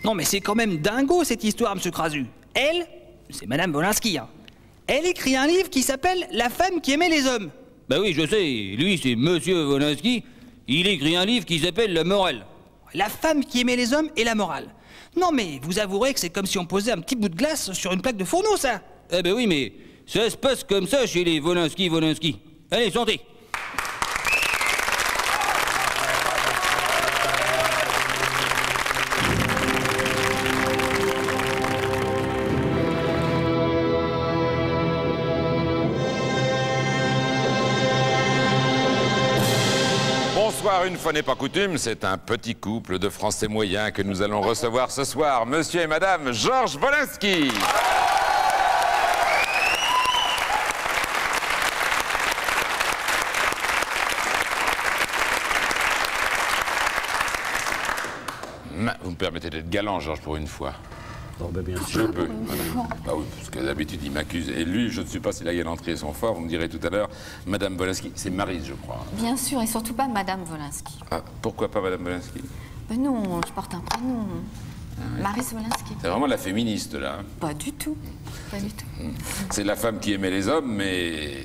Non mais c'est quand même dingo cette histoire, monsieur Crasu. Elle, c'est Madame Wolinski, hein. Elle écrit un livre qui s'appelle La femme qui aimait les hommes. Bah oui, je sais, lui c'est Monsieur Wolinski. Il écrit un livre qui s'appelle La morale. La femme qui aimait les hommes et la morale. Non mais vous avouerez que c'est comme si on posait un petit bout de glace sur une plaque de fourneau, ça. Eh ben oui, mais ça se passe comme ça chez les Wolinski. Allez, santé. Bonsoir, une fois n'est pas coutume, c'est un petit couple de Français moyens que nous allons recevoir ce soir, monsieur et madame Georges Wolinski. Vous me permettez d'être galant, Georges, pour une fois. Oh, ben bien sûr. Je peux. Bah oui, parce que d'habitude, il m'accuse. Et lui, je ne sais pas si la galanterie sont forts. Vous me direz tout à l'heure, Madame Wolinski, c'est Maryse, je crois. Bien sûr, et surtout pas Madame Wolinski. Ah, pourquoi pas Madame Wolinski? Ben non, je porte un prénom. Maryse Wolinski. C'est vraiment la féministe, là. Pas du tout. Pas du tout. C'est la femme qui aimait les hommes, mais...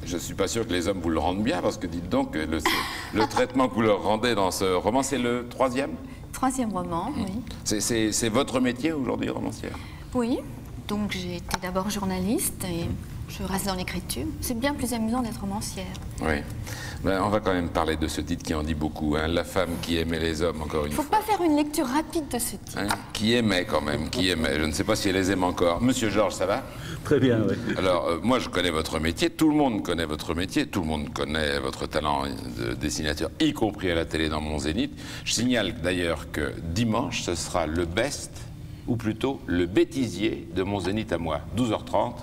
je ne suis pas sûr que les hommes vous le rendent bien, parce que dites donc, le traitement que vous leur rendez dans ce roman, c'est le troisième? Troisième roman, oui. C'est votre métier aujourd'hui, romancière? Oui, donc j'ai été d'abord journaliste et je reste dans l'écriture. C'est bien plus amusant d'être romancière. Oui. Ben, on va quand même parler de ce titre qui en dit beaucoup, hein. La femme qui aimait les hommes, encore une fois. Il ne faut pas faire une lecture rapide de ce titre. Hein, qui aimait quand même, qui aimait. Je ne sais pas si elle les aime encore. Monsieur Georges, ça va? Très bien, oui. Alors, moi, je connais votre métier. Tout le monde connaît votre métier. Tout le monde connaît votre talent de dessinateur, y compris à la télé dans Mon Zénith. Je signale d'ailleurs que dimanche, ce sera le best, ou plutôt le bêtisier de Mon Zénith à moi, 12h30.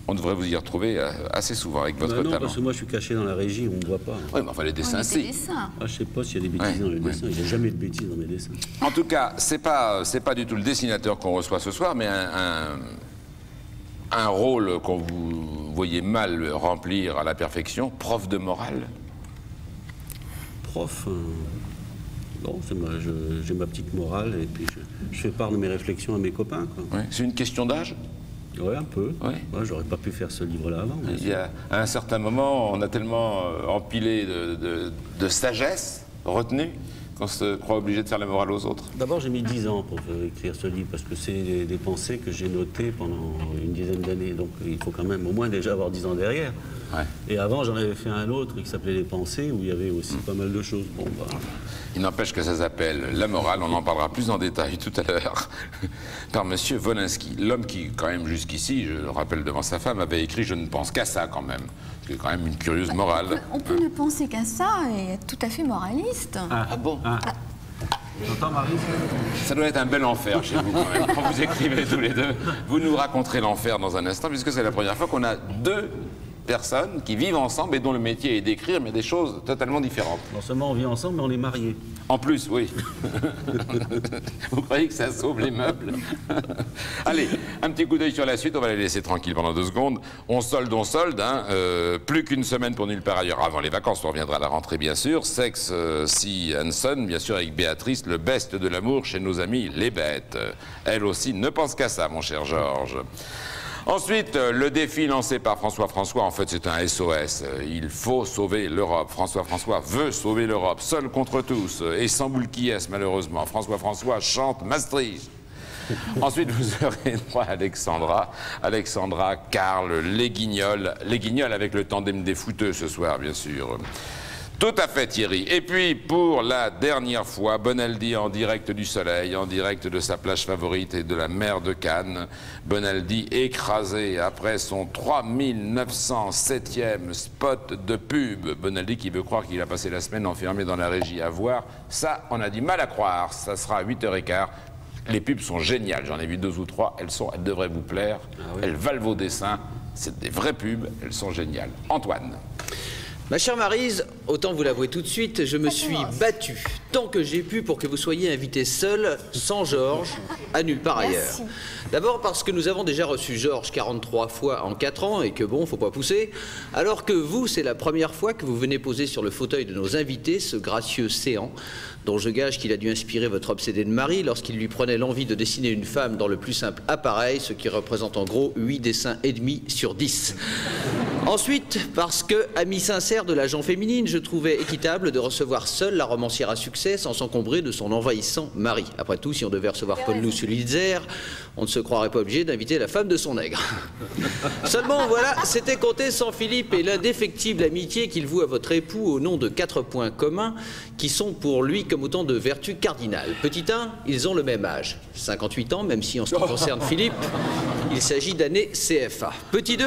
On devrait vous y retrouver assez souvent avec votre non, talent. parce que moi, je suis caché dans la régie, on ne me voit pas. Oui, mais enfin, les dessins, si. Dessins. Ah, je sais pas s'il y a des bêtises dans les dessins. Il n'y a jamais de bêtises dans mes dessins. En tout cas, c'est pas du tout le dessinateur qu'on reçoit ce soir, mais un rôle qu'on vous voyez mal remplir à la perfection, prof de morale. Prof, non, j'ai ma petite morale et puis je fais part de mes réflexions à mes copains, quoi. Oui. C'est une question d'âge? Oui, un peu. Oui. Ouais, j'aurais pas pu faire ce livre-là avant. Il y a, à un certain moment, on a tellement empilé de sagesse retenue qu'on se croit obligé de faire la morale aux autres. D'abord, j'ai mis 10 ans pour écrire ce livre, parce que c'est des pensées que j'ai notées pendant une dizaine d'années. Donc il faut quand même au moins déjà avoir 10 ans derrière. Ouais. Et avant, j'en avais fait un autre qui s'appelait Les Pensées, où il y avait aussi pas mal de choses. Bon, bah... Il n'empêche que ça s'appelle La morale, on en parlera plus en détail tout à l'heure, par Monsieur Wolinski. L'homme qui, quand même, jusqu'ici, je le rappelle devant sa femme, avait écrit « Je ne pense qu'à ça », quand même. C'est quand même une curieuse morale. On peut ne penser qu'à ça et être tout à fait moraliste. Ah bon? J'entends, Marie? Ça doit être un bel enfer chez vous, quand même, quand vous écrivez tous les deux. Vous nous raconterez l'enfer dans un instant, puisque c'est la première fois qu'on a deux personnes qui vivent ensemble et dont le métier est d'écrire, mais des choses totalement différentes. Non seulement on vit ensemble, mais on est mariés. En plus, oui. Vous croyez que ça sauve les meubles? Allez, un petit coup d'œil sur la suite, on va les laisser tranquilles pendant 2 secondes. On solde, hein. Plus qu'une semaine pour nulle part ailleurs avant les vacances, on reviendra à la rentrée bien sûr. Sex, Sea and Son, bien sûr avec Béatrice, le best de l'amour chez nos amis les bêtes. Elle aussi ne pense qu'à ça, mon cher Georges. Ensuite, le défi lancé par François, en fait, c'est un SOS. Il faut sauver l'Europe. François veut sauver l'Europe, seul contre tous, et sans boule qui est, malheureusement. François chante Maastricht. Ensuite, vous aurez droit à Alexandra, Karl, les Guignols avec le tandem des fouteux ce soir, bien sûr. Tout à fait, Thierry. Et puis, pour la dernière fois, Bonaldi en direct du soleil, en direct de sa plage favorite et de la mer de Cannes. Bonaldi écrasé après son 3907e spot de pub. Bonaldi qui veut croire qu'il a passé la semaine enfermé dans la régie à voir. Ça, on a du mal à croire. Ça sera à 8h15. Les pubs sont géniales. J'en ai vu 2 ou 3. Elles devraient vous plaire. Ah oui. Elles valent vos dessins. C'est des vraies pubs. Elles sont géniales. Antoine. Ma chère Maryse, autant vous l'avouer tout de suite, je me suis battu tant que j'ai pu pour que vous soyez invitée seule, sans Georges, à nulle part ailleurs. D'abord parce que nous avons déjà reçu Georges 43 fois en 4 ans et que bon, faut pas pousser. Alors que vous, c'est la première fois que vous venez poser sur le fauteuil de nos invités ce gracieux séant, dont je gage qu'il a dû inspirer votre obsédé de mari lorsqu'il lui prenait l'envie de dessiner une femme dans le plus simple appareil, ce qui représente en gros 8 dessins et demi sur 10. Ensuite, parce que, ami sincère de la gent féminine, je trouvais équitable de recevoir seule la romancière à succès sans s'encombrer de son envahissant mari. Après tout, si on devait recevoir Paul Noussulitzer, on ne se croirait pas obligé d'inviter la femme de son nègre. Seulement, voilà, c'était compté sans Philippe et l'indéfectible amitié qu'il voue à votre époux au nom de 4 points communs qui sont pour lui comme autant de vertus cardinales. Petit 1, ils ont le même âge, 58 ans, même si en ce qui concerne Philippe, il s'agit d'années CFA. Petit 2,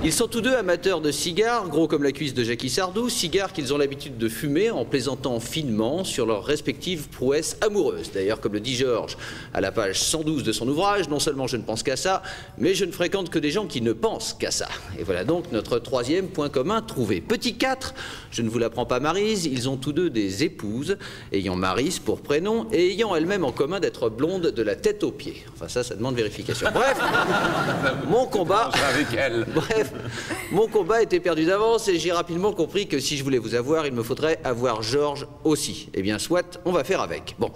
ils sont tous deux amateurs de cigares, gros comme la cuisse de Jackie Sardou, cigares qu'ils ont l'habitude de fumer en plaisantant finement sur leurs respectives prouesses amoureuses. D'ailleurs, comme le dit Georges à la page 112 de son ouvrage, non seulement je ne pense qu'à ça, mais je ne fréquente que des gens qui ne pensent qu'à ça. Et voilà donc notre 3e point commun trouvé. Petit 4, je ne vous l'apprends pas Maryse, ils ont tous deux des épouses, ayant Maryse pour prénom et ayant elles-mêmes en commun d'être blondes de la tête aux pieds. Enfin ça demande vérification. Bref, mon combat... Avec elle. Bref, mon combat était perdu d'avance et j'ai rapidement compris que si je voulais vous avoir, il me faudrait avoir Georges aussi. Eh bien, soit, on va faire avec. Bon,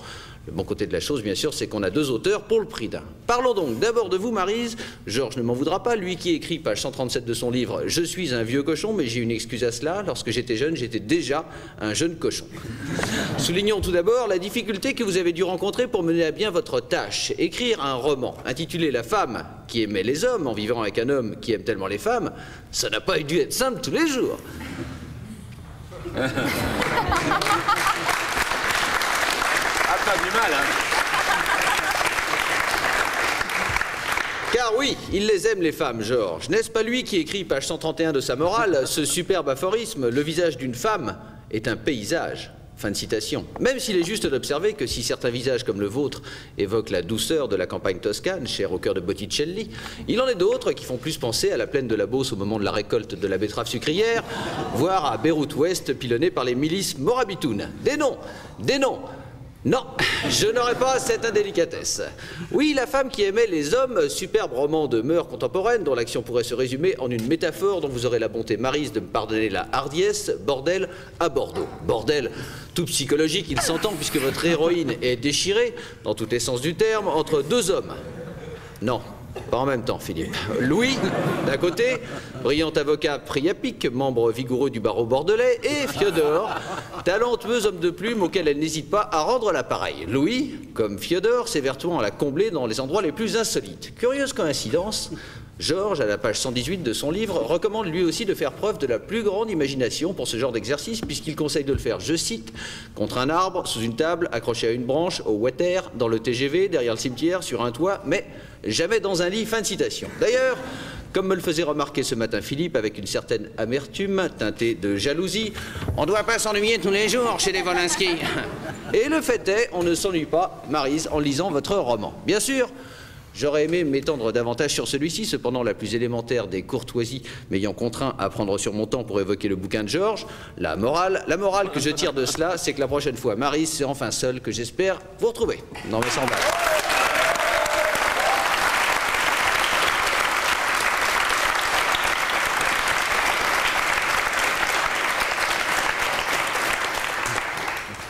le bon côté de la chose, bien sûr, c'est qu'on a 2 auteurs pour le prix d'un. Parlons donc d'abord de vous, Maryse. Georges ne m'en voudra pas, lui qui écrit, page 137 de son livre, « Je suis un vieux cochon, mais j'ai une excuse à cela. Lorsque j'étais jeune, j'étais déjà un jeune cochon. » Soulignons tout d'abord la difficulté que vous avez dû rencontrer pour mener à bien votre tâche. Écrire un roman intitulé « La femme qui aimait les hommes en vivant avec un homme qui aime tellement les femmes », ça n'a pas dû être simple tous les jours. Ah, pas du mal, hein. Car oui, il les aime les femmes, Georges. N'est-ce pas lui qui écrit, page 131 de sa morale, ce superbe aphorisme, « Le visage d'une femme est un paysage ». Fin de citation. Même s'il est juste d'observer que si certains visages comme le vôtre évoquent la douceur de la campagne toscane, chère au cœur de Botticelli, il en est d'autres qui font plus penser à la plaine de la Beauce au moment de la récolte de la betterave sucrière, voire à Beyrouth-Ouest pilonné par les milices morabitounes. Des noms. Non, je n'aurais pas cette indélicatesse. Oui, la femme qui aimait les hommes, superbe roman de mœurs contemporaines dont l'action pourrait se résumer en une métaphore dont vous aurez la bonté, Maryse, de me pardonner la hardiesse, bordel à Bordeaux. Bordel tout psychologique, il s'entend, puisque votre héroïne est déchirée, dans tous les sens du terme, entre 2 hommes. Non. Pas en même temps, Philippe. Louis, d'un côté, brillant avocat priapique, membre vigoureux du barreau bordelais, et Fiodor, talentueux homme de plume auquel elle n'hésite pas à rendre l'appareil. Louis, comme Fiodor, s'évertuant à la combler dans les endroits les plus insolites. Curieuse coïncidence, Georges, à la page 118 de son livre, recommande lui aussi de faire preuve de la plus grande imagination pour ce genre d'exercice, puisqu'il conseille de le faire, je cite, contre un arbre, sous une table, accroché à une branche, au water, dans le TGV, derrière le cimetière, sur un toit, mais jamais dans un lit. Fin de citation. D'ailleurs, comme me le faisait remarquer ce matin Philippe, avec une certaine amertume, teintée de jalousie, on ne doit pas s'ennuyer tous les jours chez les Wolinski. Et le fait est, on ne s'ennuie pas, Maryse, en lisant votre roman. Bien sûr, j'aurais aimé m'étendre davantage sur celui-ci, cependant la plus élémentaire des courtoisies m'ayant contraint à prendre sur mon temps pour évoquer le bouquin de Georges, la morale que je tire de cela, c'est que la prochaine fois, Maryse, c'est enfin seule que j'espère vous retrouver. Non mais sans blague.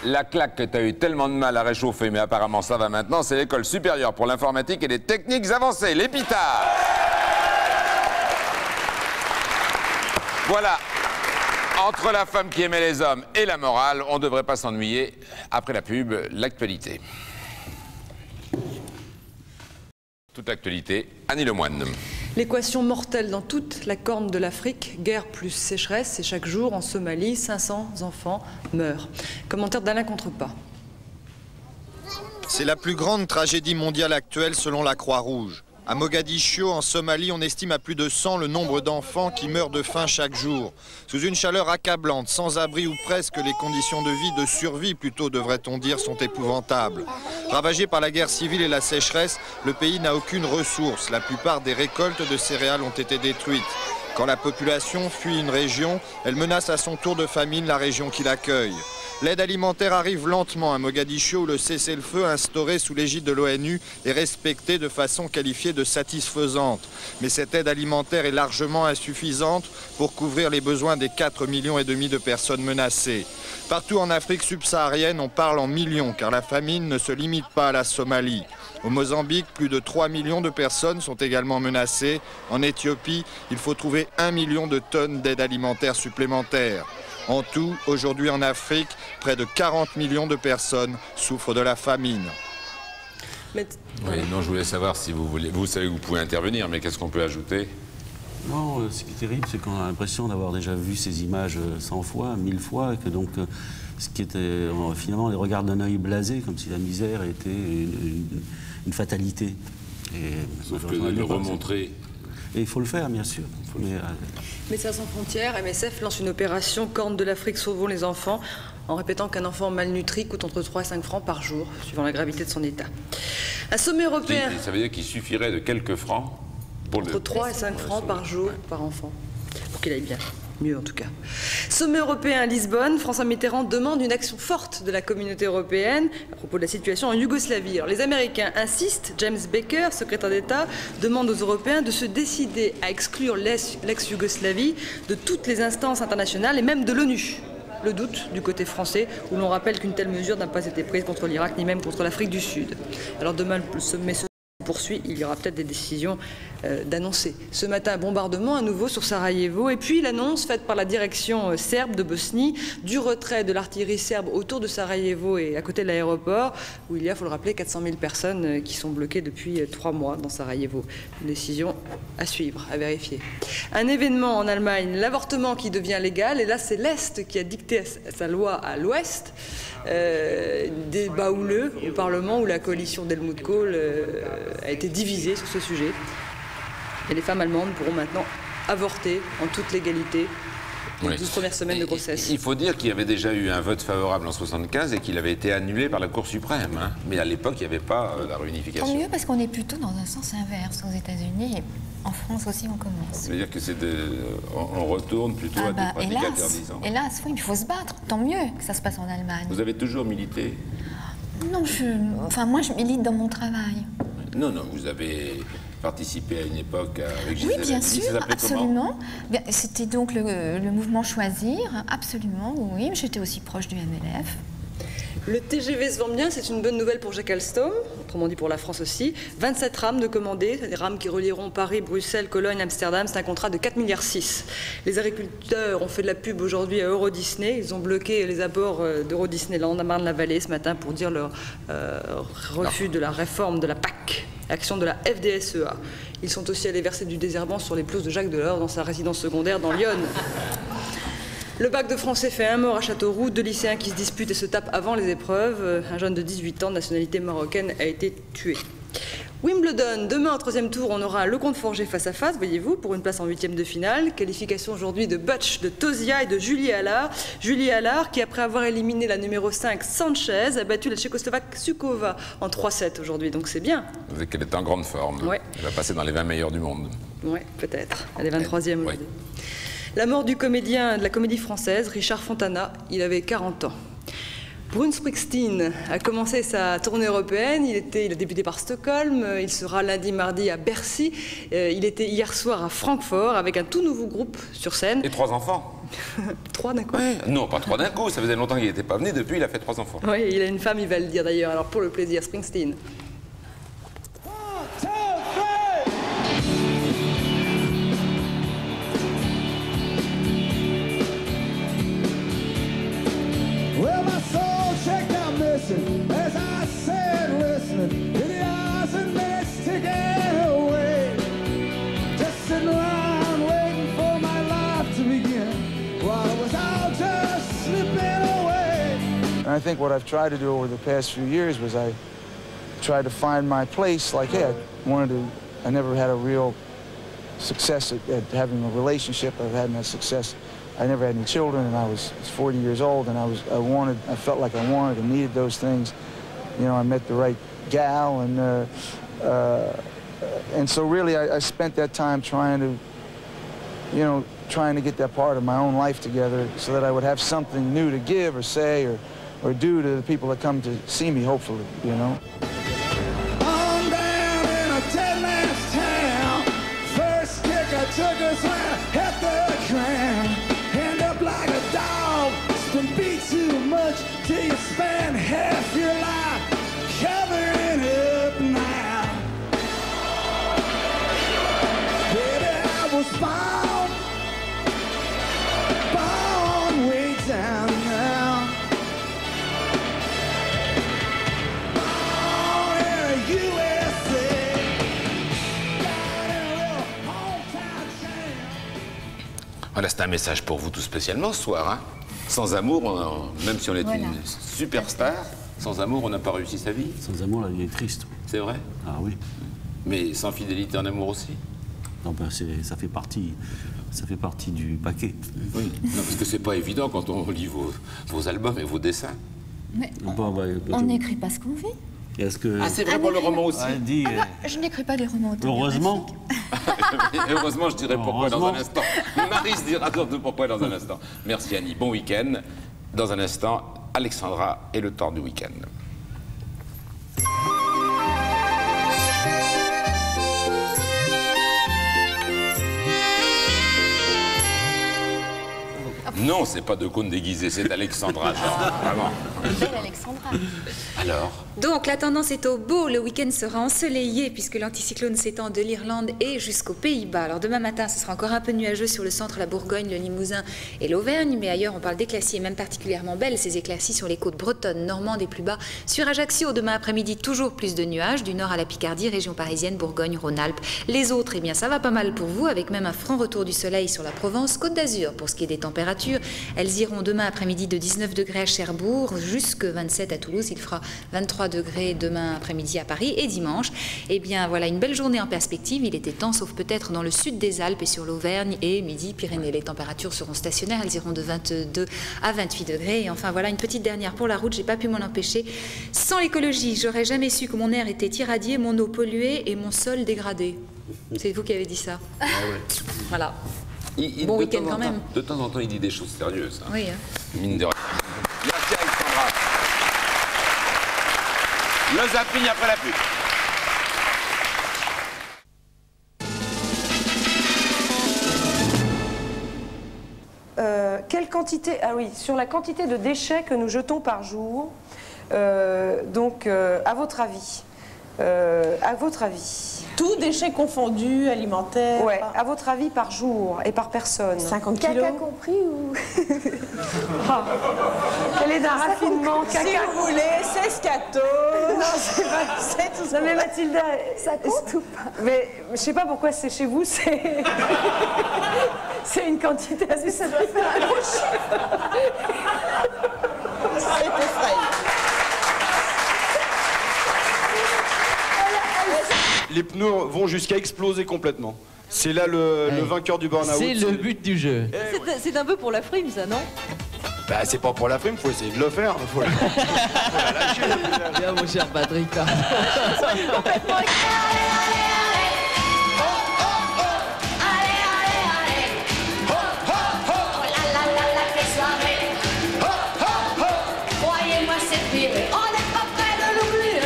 La claque que tu as eu tellement de mal à réchauffer, mais apparemment ça va maintenant, c'est l'École supérieure pour l'informatique et les techniques avancées, l'EPITA. Voilà. Entre la femme qui aimait les hommes et la morale, on ne devrait pas s'ennuyer. Après la pub, l'actualité. Toute l'actualité, Annie Lemoine. L'équation mortelle dans toute la corne de l'Afrique, guerre plus sécheresse, et chaque jour en Somalie, 500 enfants meurent. Commentaire d'Alain Contrepas. C'est la plus grande tragédie mondiale actuelle selon la Croix-Rouge. À Mogadiscio, en Somalie, on estime à plus de 100 le nombre d'enfants qui meurent de faim chaque jour. Sous une chaleur accablante, sans abri ou presque, les conditions de vie, de survie plutôt devrait-on dire, sont épouvantables. Ravagé par la guerre civile et la sécheresse, le pays n'a aucune ressource. La plupart des récoltes de céréales ont été détruites. Quand la population fuit une région, elle menace à son tour de famine la région qui l'accueille. L'aide alimentaire arrive lentement à Mogadiscio où le cessez-le-feu instauré sous l'égide de l'ONU est respecté de façon qualifiée de satisfaisante. Mais cette aide alimentaire est largement insuffisante pour couvrir les besoins des 4,5 millions de personnes menacées. Partout en Afrique subsaharienne, on parle en millions car la famine ne se limite pas à la Somalie. Au Mozambique, plus de 3 millions de personnes sont également menacées. En Éthiopie, il faut trouver 1 million de tonnes d'aide alimentaire supplémentaire. En tout, aujourd'hui en Afrique, près de 40 millions de personnes souffrent de la famine. Oui, non, je voulais savoir si vous voulez... Vous savez que vous pouvez intervenir, mais qu'est-ce qu'on peut ajouter? Non, ce qui est terrible, c'est qu'on a l'impression d'avoir déjà vu ces images 100 fois, 1000 fois, et que donc, ce qui était, finalement, on les regarde d'un œil blasé, comme si la misère était une fatalité. Sauf que de le remontrer... Et il faut le faire, bien sûr. Médecins sans frontières, MSF lance une opération Corne de l'Afrique sauvons les enfants, en répétant qu'un enfant malnutri coûte entre 3 et 5 francs par jour, suivant la gravité de son état. Un sommet européen... Ça veut dire qu'il suffirait de quelques francs pour entre 3 et 5 francs par jour, par enfant, pour qu'il aille bien. Mieux en tout cas. Sommet européen à Lisbonne, François Mitterrand demande une action forte de la communauté européenne à propos de la situation en Yougoslavie. Alors les Américains insistent, James Baker, secrétaire d'État, demande aux Européens de se décider à exclure l'ex-Yougoslavie de toutes les instances internationales et même de l'ONU. Le doute du côté français, où l'on rappelle qu'une telle mesure n'a pas été prise contre l'Irak ni même contre l'Afrique du Sud. Alors demain, le sommet se poursuit, il y aura peut-être des décisions d'annoncer. Ce matin, un bombardement à nouveau sur Sarajevo et puis l'annonce faite par la direction serbe de Bosnie du retrait de l'artillerie serbe autour de Sarajevo et à côté de l'aéroport où il y a, il faut le rappeler, 400 000 personnes qui sont bloquées depuis 3 mois dans Sarajevo. Une décision à suivre, à vérifier. Un événement en Allemagne, l'avortement qui devient légal et là c'est l'Est qui a dicté sa loi à l'Ouest. Débat houleux au Parlement où la coalition d'Helmut Kohl a été divisée sur ce sujet. Et les femmes allemandes pourront maintenant avorter en toute légalité les 12 premières semaines de grossesse. Il faut dire qu'il y avait déjà eu un vote favorable en 1975 et qu'il avait été annulé par la Cour suprême. Hein. Mais à l'époque, il n'y avait pas la réunification. Tant mieux parce qu'on est plutôt dans un sens inverse aux États-Unis. En France aussi, on commence. Ça veut dire que on retourne plutôt à des pratiques interdisantes. Hélas, oui, il faut se battre. Tant mieux que ça se passe en Allemagne. Vous avez toujours milité? Non, moi, je milite dans mon travail. Non, vous avez participé à une époque avec Gisèle. Oui, bien sûr, absolument. C'était donc le mouvement Choisir, absolument, oui. J'étais aussi proche du MLF. Le TGV se vend bien, c'est une bonne nouvelle pour Jacques Alstom, autrement dit pour la France aussi. 27 rames de commandées, des rames qui relieront Paris, Bruxelles, Cologne, Amsterdam. C'est un contrat de 4,6 milliards. Les agriculteurs ont fait de la pub aujourd'hui à Euro Disney. Ils ont bloqué les abords d'Euro Disneyland à Marne-la-Vallée ce matin pour dire leur refus de la réforme de la PAC, action de la FDSEA. Ils sont aussi allés verser du désherbant sur les pelouses de Jacques Delors dans sa résidence secondaire dans l'Yonne. Le bac de français fait un mort à Châteauroux, 2 lycéens qui se disputent et se tapent avant les épreuves. Un jeune de 18 ans de nationalité marocaine a été tué. Wimbledon, demain en 3e tour, on aura Lecomte Forget face à face, voyez-vous, pour une place en 8e de finale. Qualification aujourd'hui de Butch, de Tosia et de Julie Allard. Julie Allard qui, après avoir éliminé la numéro 5 Sanchez, a battu la Tchécoslovaque Sukova en 3-7 aujourd'hui, donc c'est bien. Vous savez qu'elle est en grande forme. Ouais. Elle va passer dans les 20 meilleurs du monde. Oui, peut-être. Elle est 23e aujourd'hui. Ouais. La mort du comédien de la comédie française, Richard Fontana, il avait 40 ans. Bruce Springsteen a commencé sa tournée européenne, il a débuté par Stockholm, il sera lundi, mardi à Bercy, il était hier soir à Francfort avec un tout nouveau groupe sur scène. Et 3 enfants. 3 d'un coup? Ouais. Non, pas 3 d'un coup, ça faisait longtemps qu'il n'était pas venu, depuis il a fait 3 enfants. Oui, il a une femme, il va le dire d'ailleurs, alors pour le plaisir, Springsteen. As I said, listen to the hours and minutes ticking away. Just sitting around waiting for my life to begin while I was out just slipping away. And I think what I've tried to do over the past few years was I tried to find my place. Like, hey, I never had a real success at having a relationship. I've had no success. I never had any children, and I was 40 years old, and I felt like I wanted and needed those things. You know, I met the right gal, and so really I spent that time trying to you know, trying to get that part of my own life together so that I would have something new to give or say or do to the people that come to see me, hopefully, you know. On down in a dead man's town. First kick I took a slam, hit the ground. End up like a dog. It's been beat too much till you spend half your life covering up now. Baby, I was born way down now. Born in the USA. Got a real hometown jam. Voilà, c'est un message pour vous tout spécialement ce soir. Hein. Sans amour, même si on est une superstar, sans amour, on n'a pas réussi sa vie. Sans amour, la vie est triste. C'est vrai? Ah oui. Mais sans fidélité en amour aussi? Non, ben ça fait partie du paquet. Oui, non, parce que c'est pas évident quand on lit vos albums et vos dessins. Mais Bon, bah, on n'écrit pas ce qu'on vit. Est-ce que... Ah, c'est vrai pour le roman aussi. Elle dit, Je n'écris pas des romans heureusement. Heureusement, je dirai pourquoi dans un Heureusement. instant. Marie se dira surtout pourquoi dans un instant. Merci Annie, bon week-end. Dans un instant, Alexandra et le temps du week-end. Non, c'est pas de cône déguisé, c'est Alexandra, genre, vraiment. Belle Alexandra. Alors? Donc la tendance est au beau, le week-end sera ensoleillé puisque l'anticyclone s'étend de l'Irlande et jusqu'aux Pays-Bas. Alors demain matin, ce sera encore un peu nuageux sur le centre, la Bourgogne, le Limousin et l'Auvergne, mais ailleurs on parle d'éclaircies et même particulièrement belles ces éclaircies sur les côtes bretonnes, normandes et plus bas. Sur Ajaccio, demain après-midi, toujours plus de nuages, du nord à la Picardie, région parisienne, Bourgogne, Rhône-Alpes. Les autres, eh bien ça va pas mal pour vous, avec même un franc retour du soleil sur la Provence, Côte d'Azur. Pour ce qui est des températures, elles iront demain après-midi de 19 degrés à Cherbourg, jusque 27 à Toulouse. Il fera 23 degrés demain après-midi à Paris et dimanche. Eh bien voilà une belle journée en perspective. Il était temps, sauf peut-être dans le sud des Alpes et sur l'Auvergne et Midi-Pyrénées. Les températures seront stationnaires. Elles iront de 22 à 28 degrés. Et enfin voilà une petite dernière pour la route. J'ai pas pu m'en empêcher. Sans l'écologie, j'aurais jamais su que mon air était irradié, mon eau polluée et mon sol dégradé. C'est vous qui avez dit ça. Ah ouais. Voilà. Bon week-end quand même. De temps en temps, il dit des choses sérieuses. Hein. Oui. Mine de rien. Merci Alexandra. Le zapping après la pub. Quelle quantité... Ah oui, sur la quantité de déchets que nous jetons par jour, à votre avis, Tout déchets confondus, alimentaires. Ouais, à votre avis par jour et par personne. 50 kilos. Caca compris ou... Quel est d'un raffinement Si vous voulez, c'est scato. Non, c'est pas... C'est tout Non mais Mathilda... Ça compte ou pas? Mais je sais pas pourquoi c'est chez vous, c'est... c'est une quantité assez... Ça doit faire un gros chiffre. C'est effrayant. Les pneus vont jusqu'à exploser complètement. C'est là le vainqueur du burn-out. C'est le but du jeu. C'est un peu pour la frime, ça, non? Bah, c'est pas pour la frime, faut essayer de le faire. Faut la lâcher. Bien, mon cher Patrick. Complètement. Croyez-moi, c'est pire. On n'est pas près de l'oublier.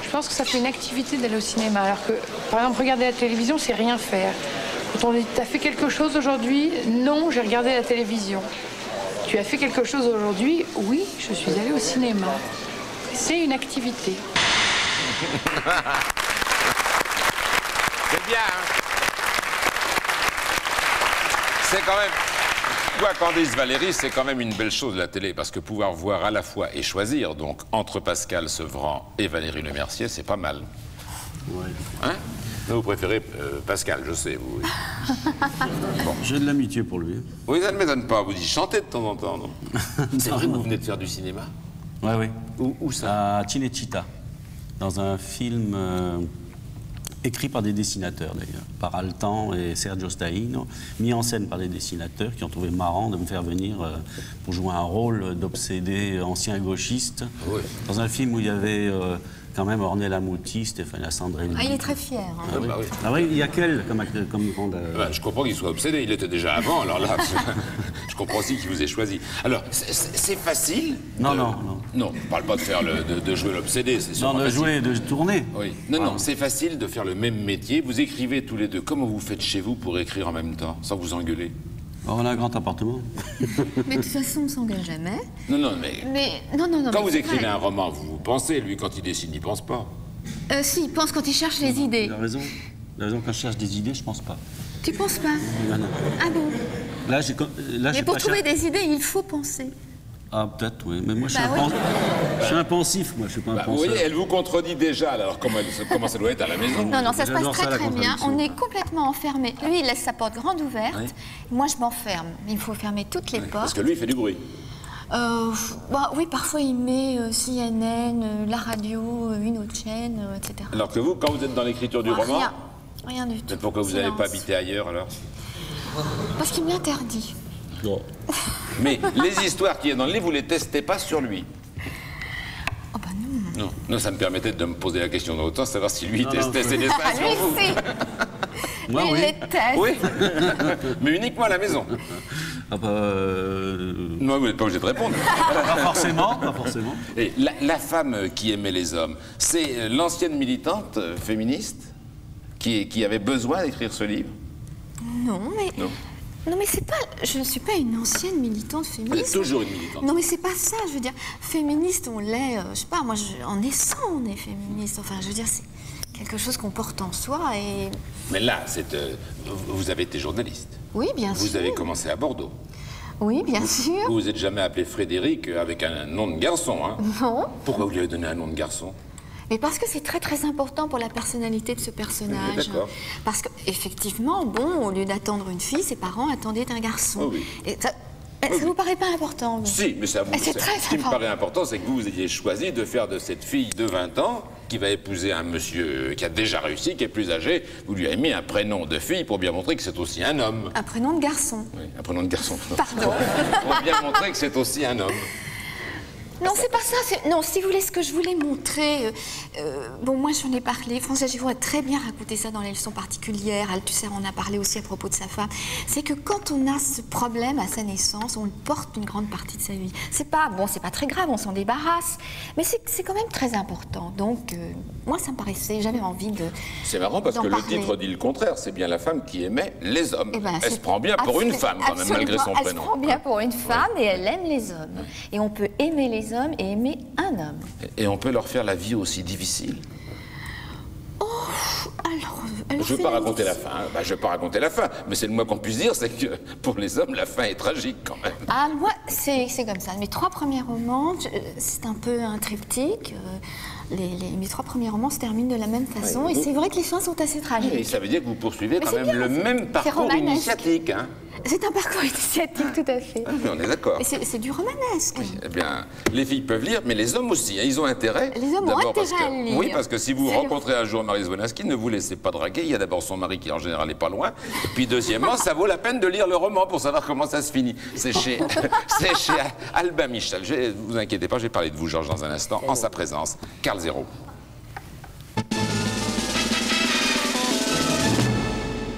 Je pense que ça fait une activité d'aller au cinéma, alors que, par exemple, regarder la télévision, c'est rien faire. Quand on dit, t'as fait quelque chose aujourd'hui? Non, j'ai regardé la télévision. Tu as fait quelque chose aujourd'hui? Oui, je suis allée au cinéma. C'est une activité. C'est bien, hein? C'est quand même... Quoi qu'en dise Valérie, c'est quand même une belle chose la télé, parce que pouvoir voir à la fois et choisir, donc entre Pascal Sevran et Valérie Lemercier, c'est pas mal. Ouais. Hein? Mais vous préférez Pascal, je sais, vous. Oui. Bon. J'ai de l'amitié pour lui. Oui, ça ne m'étonne pas. Vous dites chanter de temps en temps, non? C'est vrai que vous venez de faire du cinéma? Oui, oui. Où ça? À Cinecittà, dans un film écrit par des dessinateurs, d'ailleurs, par Altan et Sergio Staino, mis en scène par des dessinateurs qui ont trouvé marrant de me faire venir pour jouer un rôle d'obsédé ancien gauchiste, oui. dans un film où il y avait quand même Ornella Muti, Stéphania Sandrelli. Ah, il est très fier. Hein. Ah, oui. Bah oui. Ah oui, il y a qu'elle comme grande... Je comprends qu'il soit obsédé, il était déjà avant, alors là, je comprends aussi qu'il vous ait choisi. Alors, c'est facile Non, de... non. Non, on parle pas de faire de jouer l'obsédé, c'est sûr. Non, de jouer, de tourner. Oui. Non, c'est facile de faire le même métier. Vous écrivez tous les deux. Comment vous faites chez vous pour écrire en même temps, sans vous engueuler? On a un grand appartement. Mais de toute façon, on ne s'engage jamais. Non, non. Quand vous écrivez un roman, vous pensez. Lui, quand il dessine, il pense pas. Si, il pense quand il cherche les idées. Il a raison. Quand je cherche des idées, je pense pas. Tu penses pas? Non. Ah bon? Là, mais pour trouver des idées, il faut penser. Ah, peut-être, oui. Mais moi, je suis un pensif, moi, je suis pas un penseur. Vous voyez, elle vous contredit déjà, alors comment ça doit être à la maison? Non, ça se passe très bien. On est complètement enfermés. Lui, il laisse sa porte grande ouverte. Oui. Moi, je m'enferme. Il faut fermer toutes les portes. Parce que lui, il fait du bruit. Oui, parfois, il met CNN, la radio, une autre chaîne, etc. Alors que vous, quand vous êtes dans l'écriture du roman... Rien du tout. Mais pourquoi vous n'allez pas habiter ailleurs, alors? Parce qu'il m'interdit. Non. Mais les histoires qu'il y a dans le livre, vous ne les testez pas sur lui? Oh bah non. Non, ça me permettait de me poser la question d'autant, savoir si lui testait ses dessins sur vous. Moi, oui. Oui. Mais uniquement à la maison. Ah bah... Non, vous n'êtes pas obligé de répondre. Pas forcément. Et la femme qui aimait les hommes, c'est l'ancienne militante féministe qui avait besoin d'écrire ce livre? Non, mais c'est pas... Je ne suis pas une ancienne militante féministe. Vous êtes toujours une militante. Non, mais c'est pas ça, je veux dire. Féministe, on l'est, je sais pas, moi, en naissant, on est féministe. Enfin, je veux dire, c'est quelque chose qu'on porte en soi et... Mais là, vous avez été journaliste. Oui, bien sûr. Vous avez commencé à Bordeaux. Oui, bien sûr. Vous vous êtes jamais appelé Frédéric avec un nom de garçon, hein? Non. Pourquoi vous lui avez donné un nom de garçon? Mais parce que c'est très très important pour la personnalité de ce personnage. D'accord. Parce qu'effectivement, au lieu d'attendre une fille, ses parents attendaient un garçon. Oh oui. Et ça vous paraît pas important? Si, mais ça vous... C'est très Ce qui me paraît important, c'est que vous ayez choisi de faire de cette fille de 20 ans, qui va épouser un monsieur qui a déjà réussi, qui est plus âgé, vous lui avez mis un prénom de fille pour bien montrer que c'est aussi un homme. Un prénom de garçon. Oui, un prénom de garçon. Pardon. Pour bien montrer que c'est aussi un homme. Non, c'est pas ça. Non, si vous voulez, ce que je voulais montrer... moi, j'en ai parlé. François Giroud a très bien raconté ça dans les leçons particulières. Althusser en a parlé aussi à propos de sa femme. C'est que quand on a ce problème à sa naissance, on le porte une grande partie de sa vie. C'est pas très grave, on s'en débarrasse. Mais c'est quand même très important. Donc, moi, ça me paraissait... J'avais envie de... C'est marrant parce que le titre dit le contraire. C'est bien la femme qui aimait les hommes. Elle se prend bien pour une femme, quand même, malgré son prénom. Elle se prend bien pour une femme et elle aime les hommes. Et on peut aimer les hommes et aimer un homme. Et on peut leur faire la vie aussi difficile? Je ne veux pas raconter la fin. Je ne vais pas raconter la fin. Mais c'est le moins qu'on puisse dire, c'est que pour les hommes, la fin est tragique quand même. Ah, moi, c'est comme ça. Mes 3 premiers romans, c'est un peu un triptyque. Mes 3 premiers romans se terminent de la même façon. Oui, et c'est vrai que les fins sont assez tragiques. Et ça veut dire que vous poursuivez quand même le même parcours initiatique. Hein? C'est un parcours initiatique, tout à fait. Oui, on est d'accord. C'est du romanesque. Oui, eh bien, les filles peuvent lire, mais les hommes aussi. Hein, ils ont intérêt. Les hommes ont intérêt à lire. Oui, parce que si vous rencontrez un jour Maryse Wolanski, ne vous laissez pas draguer. Il y a d'abord son mari qui, en général, n'est pas loin. Puis, deuxièmement, ça vaut la peine de lire le roman pour savoir comment ça se finit. C'est chez Albin Michel. Ne vous inquiétez pas, je vais parler de vous, Georges, dans un instant, en sa présence. Carl Zéro.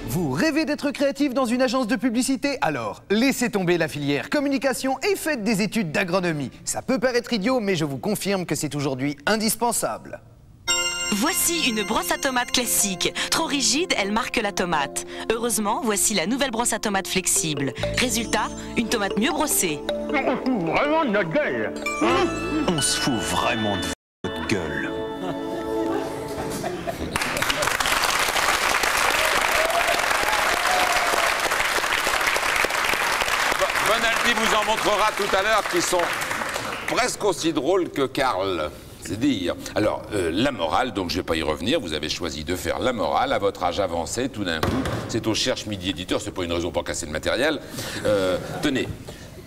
Vous rêvez d'être créatif dans une agence de publicité? Alors, laissez tomber la filière communication et faites des études d'agronomie. Ça peut paraître idiot, mais je vous confirme que c'est aujourd'hui indispensable. Voici une brosse à tomates classique. Trop rigide, elle marque la tomate. Heureusement, voici la nouvelle brosse à tomates flexible. Résultat, une tomate mieux brossée. On se fout vraiment de notre gueule. On se fout vraiment de votre gueule. Bonaldi vous en montrera tout à l'heure qui sont presque aussi drôles que Karl. C'est dire. Alors, la morale, donc je ne vais pas y revenir, vous avez choisi de faire la morale à votre âge avancé, tout d'un coup. C'est au Cherche Midi Éditeur, c'est pas une raison pour casser le matériel. Tenez,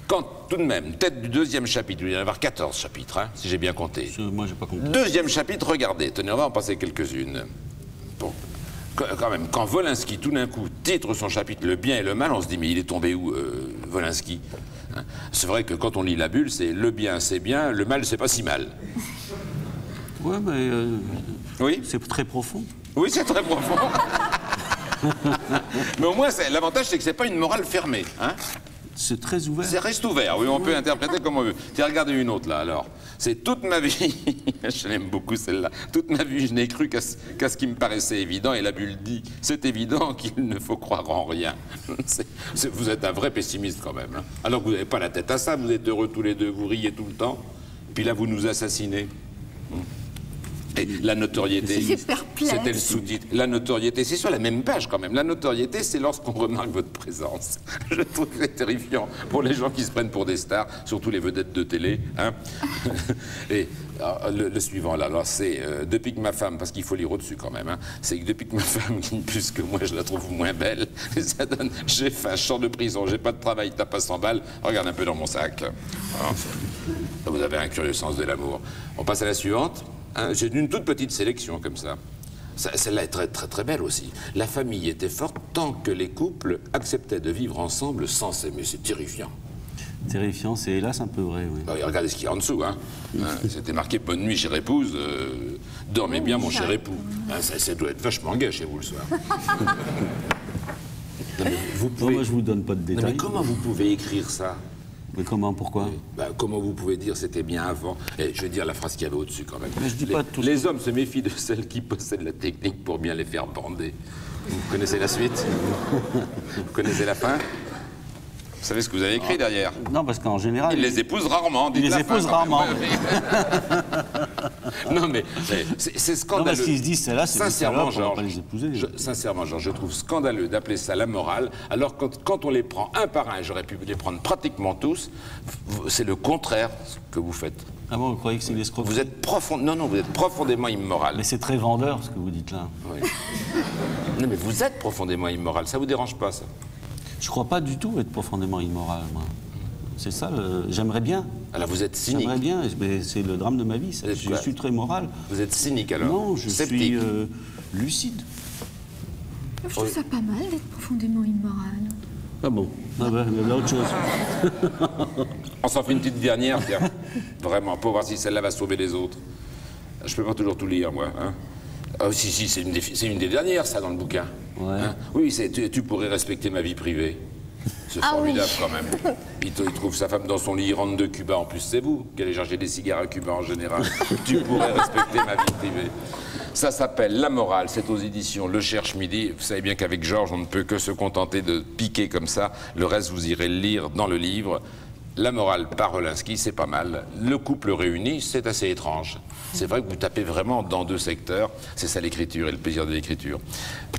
quand tout de même, tête du 2e chapitre, il va y en avoir 14 chapitres, hein, si j'ai bien compté. Moi, j'ai pas compté. 2e chapitre, regardez, tenez, on va en passer quelques-unes. Bon. Quand même, quand Wolanski, tout d'un coup, titre son chapitre Le bien et le mal, on se dit, mais il est tombé où, Wolanski, hein? C'est vrai que quand on lit la bulle, c'est le bien, c'est bien, le mal, c'est pas si mal. Ouais, mais oui, c'est très profond. Oui, c'est très profond. Mais au moins, l'avantage, c'est que c'est pas une morale fermée. Hein, c'est très ouvert. Ça reste ouvert, oui, on peut interpréter comme on veut. Tiens, regardez une autre, là, alors. C'est toute ma vie, je l'aime beaucoup celle-là, toute ma vie, je n'ai cru qu'à ce qui me paraissait évident, et la bulle dit, c'est évident qu'il ne faut croire en rien. Vous êtes un vrai pessimiste quand même. Hein. Alors que vous n'avez pas la tête à ça, vous êtes heureux tous les deux, vous riez tout le temps, puis là, vous nous assassinez. Et la notoriété, c'était le sous-titre. La notoriété, c'est sur la même page quand même. La notoriété, c'est lorsqu'on remarque votre présence. Je trouve que c'est terrifiant pour les gens qui se prennent pour des stars, surtout les vedettes de télé. Hein. Et alors, le suivant, là, c'est depuis que ma femme, parce qu'il faut lire au-dessus quand même, hein, c'est que depuis que ma femme gagne plus que moi, je la trouve moins belle. Ça donne, j'ai faim, je sors de prison, j'ai pas de travail, t'as pas 100 balles, regarde un peu dans mon sac. Alors, vous avez un curieux sens de l'amour. On passe à la suivante. Hein, j'ai une toute petite sélection comme ça. Celle-là est très, très, très belle aussi. La famille était forte tant que les couples acceptaient de vivre ensemble sans s'aimer. C'est terrifiant. Terrifiant, c'est hélas un peu vrai, oui. Bah, regardez ce qu'il y a en dessous. Hein. C'était marqué « Bonne nuit, chère épouse. Dormez bien, mon cher époux. » Ça doit être vachement gai chez vous le soir. Non, mais vous pouvez... Moi, je vous donne pas de détails. Non, mais comment vous pouvez écrire ça? Mais comment, pourquoi? Comment vous pouvez dire c'était bien avant? Et je vais dire la phrase qu'il y avait au-dessus quand même. Mais je dis pas tout. Les hommes se méfient de celles qui possèdent la technique pour bien les faire bander. Vous connaissez la suite? Vous connaissez la fin? Vous savez ce que vous avez écrit derrière? Non, parce qu'en général... Ils les épousent rarement. Ils les épousent rarement. Non, mais c'est scandaleux. Non, parce qu'ils se disent, celle-là, c'est sincèrement, Georges, on va pas les épouser. Sincèrement, Georges, je trouve scandaleux d'appeler ça la morale, alors quand on les prend un par un, j'aurais pu les prendre pratiquement tous, c'est le contraire que vous faites. Ah bon, vous croyez que c'est l'escroquerie? Vous êtes vous êtes profondément immoral. Mais c'est très vendeur, ce que vous dites là. Oui. Non, mais vous êtes profondément immoral, ça vous dérange pas, ça? Je crois pas du tout être profondément immoral, moi. C'est ça, j'aimerais bien. Alors vous êtes cynique. J'aimerais bien, mais c'est le drame de ma vie. Je suis très moral. Vous êtes cynique alors? Non, je suis lucide. Je trouve ça pas mal d'être profondément immoral. Ah bon? Ah ben, il y a autre chose. On s'en fait une petite dernière, tiens. Vraiment, pour voir si celle-là va sauver les autres. Je peux pas toujours tout lire, moi. Hein. Ah si, c'est une des dernières, ça, dans le bouquin. Ouais. Hein? Oui, tu pourrais respecter ma vie privée. C'est formidable, quand même. Il trouve sa femme dans son lit, il rentre de Cuba. En plus, c'est vous qui allez chercher des cigares à Cuba en général. Tu pourrais respecter ma vie privée. Ça s'appelle La Morale, c'est aux éditions Le Cherche Midi. Vous savez bien qu'avec Georges, on ne peut que se contenter de piquer comme ça. Le reste, vous irez le lire dans le livre. La Morale par Wolinski, c'est pas mal. Le couple réuni, c'est assez étrange. C'est vrai que vous tapez vraiment dans deux secteurs. C'est ça l'écriture et le plaisir de l'écriture.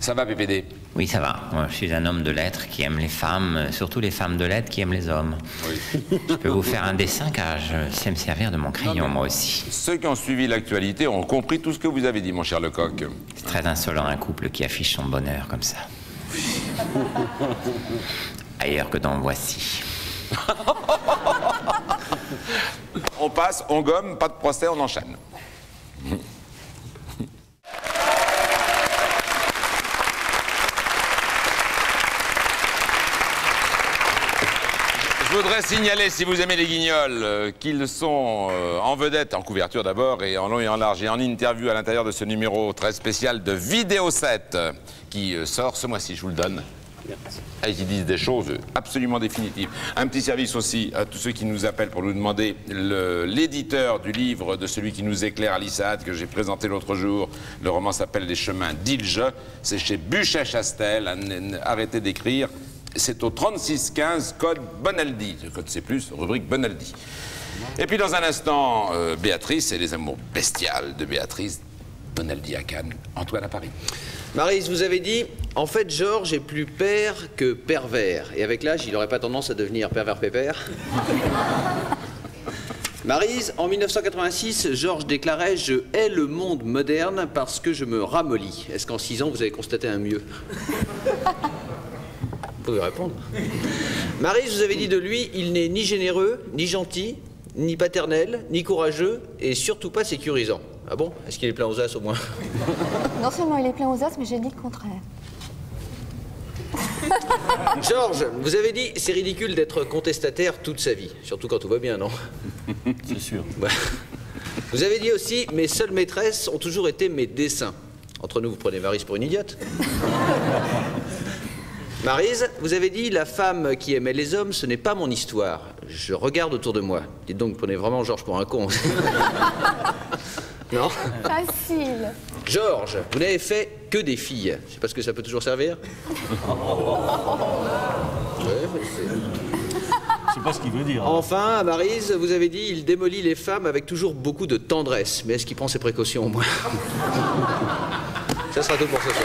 Ça va, PPD? Oui, ça va. Moi, je suis un homme de lettres qui aime les femmes, surtout les femmes de lettres qui aiment les hommes. Oui. Je peux vous faire un dessin car je sais me servir de mon crayon, moi aussi. Ceux qui ont suivi l'actualité ont compris tout ce que vous avez dit, mon cher Lecoq. C'est très insolent, un couple qui affiche son bonheur comme ça. Ailleurs que dans Voici. On passe, on gomme, pas de procès, on enchaîne. Je voudrais signaler, si vous aimez les Guignols, qu'ils sont en vedette, en couverture d'abord, et en long et en large, et en interview à l'intérieur de ce numéro très spécial de Vidéo 7, qui sort ce mois-ci, je vous le donne. Et ils disent des choses absolument définitives. Un petit service aussi à tous ceux qui nous appellent pour nous demander l'éditeur du livre de celui qui nous éclaire à l'ISAD que j'ai présenté l'autre jour. Le roman s'appelle Les Chemins d'Ilge. C'est chez Buchet-Chastel. Arrêtez d'écrire. C'est au 3615 code Bonaldi. Le code C+, rubrique Bonaldi. Et puis dans un instant, Béatrice et les amours bestiales de Béatrice. Bonaldi à Cannes, Antoine à Paris. Maryse, vous avez dit, en fait, Georges est plus père que pervers. Et avec l'âge, il n'aurait pas tendance à devenir pervers-pépère. Maryse, en 1986, Georges déclarait « Je hais le monde moderne parce que je me ramollis ». Est-ce qu'en 6 ans, vous avez constaté un mieux? Vous pouvez répondre. Maryse, vous avez dit de lui « Il n'est ni généreux, ni gentil, ni paternel, ni courageux, et surtout pas sécurisant ». Ah bon? Est-ce qu'il est plein aux as au moins? Non seulement il est plein aux as, mais j'ai dit le contraire. Georges, vous avez dit c'est ridicule d'être contestataire toute sa vie. Surtout quand tout va bien, non? C'est sûr. Ouais. Vous avez dit aussi, mes seules maîtresses ont toujours été mes dessins. Entre nous, vous prenez Maryse pour une idiote. Maryse, vous avez dit, la femme qui aimait les hommes, ce n'est pas mon histoire. Je regarde autour de moi. Dites donc, vous prenez vraiment Georges pour un con. Non? Facile. Georges, vous n'avez fait que des filles. Je sais pas ce que ça peut toujours servir. Je sais pas ce qu'il veut dire. Enfin, Maryse, vous avez dit, il démolit les femmes avec toujours beaucoup de tendresse. Mais est-ce qu'il prend ses précautions au moins? Ça sera tout pour ce soir.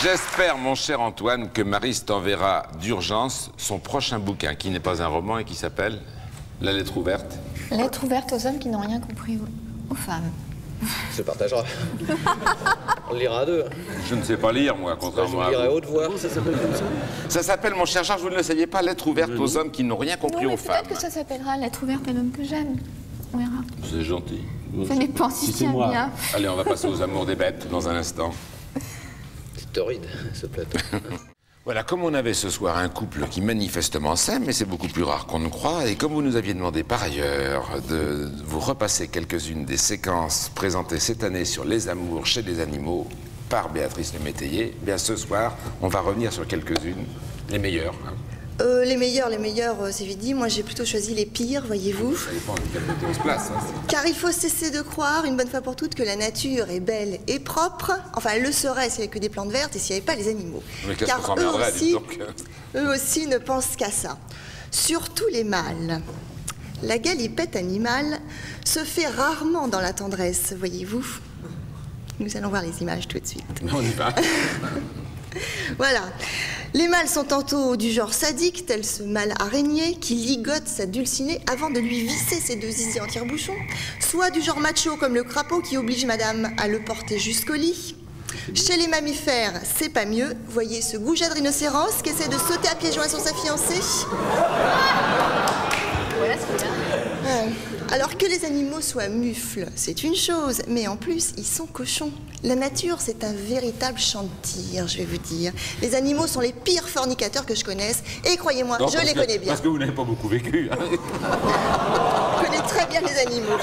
J'espère, mon cher Antoine, que Maryse t'enverra d'urgence son prochain bouquin, qui n'est pas un roman et qui s'appelle La lettre ouverte. Lettre ouverte aux hommes qui n'ont rien compris aux femmes. Se partagera. On le lira à deux. Je ne sais pas lire, moi, contrairement à vous. Je le lirai à haute voix. Ça s'appelle comme ça? Ça s'appelle, mon cher Georges, vous ne le saviez pas, Lettre ouverte aux hommes qui n'ont rien compris aux femmes. Peut-être que ça s'appellera Lettre ouverte à l'homme que j'aime. On verra. C'est gentil. Ça dépend si tu aimes bien. Allez, on va passer aux amours des bêtes dans un instant. C'est torride, ce plateau. Voilà, comme on avait ce soir un couple qui manifestement s'aime, mais c'est beaucoup plus rare qu'on ne croit, et comme vous nous aviez demandé par ailleurs de vous repasser quelques-unes des séquences présentées cette année sur les amours chez les animaux par Béatrice Le Métayer, bien ce soir, on va revenir sur quelques-unes, les meilleures. Hein. Les meilleurs, c'est vite dit. Moi, j'ai plutôt choisi les pires, voyez-vous. Ça dépend de quel côté on se place. Hein. Car il faut cesser de croire, une bonne fois pour toutes, que la nature est belle et propre. Enfin, elle le serait s'il n'y avait que des plantes vertes et s'il n'y avait pas les animaux. Mais qu'est-ce qu'on Car s'emmerderait, dites donc. eux aussi ne pensent qu'à ça. Surtout les mâles. La galipette animale se fait rarement dans la tendresse, voyez-vous. Nous allons voir les images tout de suite. On y va. Voilà. Les mâles sont tantôt du genre sadique, tel ce mâle araignée qui ligote sa dulcinée avant de lui visser ses deux zizi en tire-bouchon, soit du genre macho comme le crapaud qui oblige madame à le porter jusqu'au lit. Chez les mammifères, c'est pas mieux. Voyez ce goujat de rhinocéros qui essaie de sauter à pieds joints sur sa fiancée. Voilà, c'est bien. Alors que les animaux soient mufles, c'est une chose, mais en plus, ils sont cochons. La nature, c'est un véritable champ de tir, je vais vous dire. Les animaux sont les pires fornicateurs que je connaisse, et croyez-moi, je les connais bien. Parce que vous n'avez pas beaucoup vécu. Hein. Je connais très bien les animaux.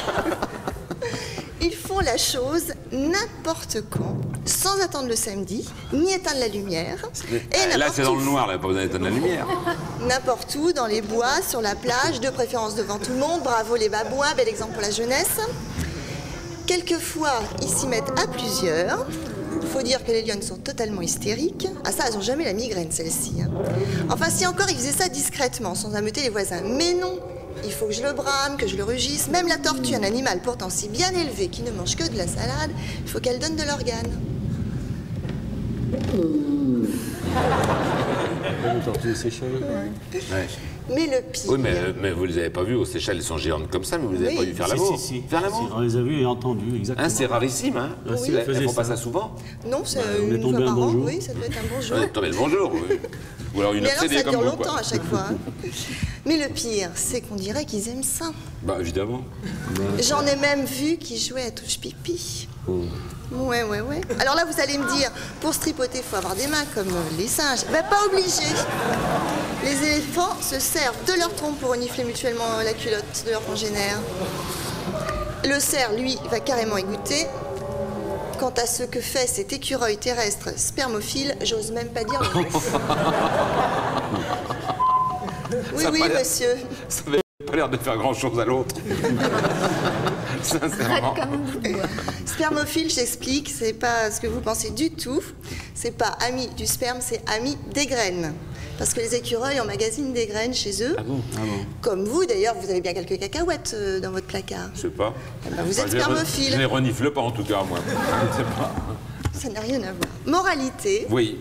Ils font la chose n'importe quand, sans attendre le samedi, ni éteindre la lumière. Et là, c'est dans le noir, là, pas besoin d'éteindre la lumière. N'importe où, dans les bois, sur la plage, de préférence devant tout le monde. Bravo les babouins, bel exemple pour la jeunesse. Quelquefois, ils s'y mettent à plusieurs. Faut dire que les lionnes sont totalement hystériques. Ah ça, elles n'ont jamais la migraine, celles-ci. Hein. Enfin, si encore, ils faisaient ça discrètement, sans ameuter les voisins. Mais non, il faut que je le brame, que je le rugisse. Même la tortue, un animal pourtant si bien élevé qui ne mange que de la salade, il faut qu'elle donne de l'organe. Une tortue aux Seychelles. Ouais. Mais le pire... Oui, mais vous les avez pas vus aux Seychelles, elles sont géantes comme ça, mais vous les avez pas vus faire l'amour. Si. Faire l'amour. On les a vus et entendus, exactement. Hein, c'est rarissime, hein. Oui. Elles font pas ça souvent. Non, c'est on est une tombé fois un par an. bonjour. Oui, ça doit être un bonjour. On est tombé le bonjour, oui. Ou alors une Mais alors, obsédée ça comme dure vous, longtemps quoi. à chaque fois. Hein. Mais le pire, c'est qu'on dirait qu'ils aiment ça. Bah, évidemment. J'en ai même vu qui jouaient à touche pipi. Oh. Ouais. Alors là, vous allez me dire, pour se tripoter, il faut avoir des mains comme les singes. Ben, pas obligé. Les éléphants se servent de leur trompe pour renifler mutuellement la culotte de leurs congénères. Le cerf, lui, va carrément égoutter. Quant à ce que fait cet écureuil terrestre spermophile, j'ose même pas dire le mot. Oui, monsieur. Ça n'avait pas l'air de faire grand-chose à l'autre. Sincèrement. Spermophile, j'explique, c'est pas ce que vous pensez du tout. C'est pas ami du sperme, c'est ami des graines. Parce que les écureuils emmagasinent des graines chez eux. Ah bon. Comme vous, d'ailleurs, vous avez bien quelques cacahuètes dans votre placard. Je sais pas. Eh ben, vous êtes spermophile. Je les renifle pas, en tout cas, moi. Je sais pas. Ça n'a rien à voir. Moralité. Oui.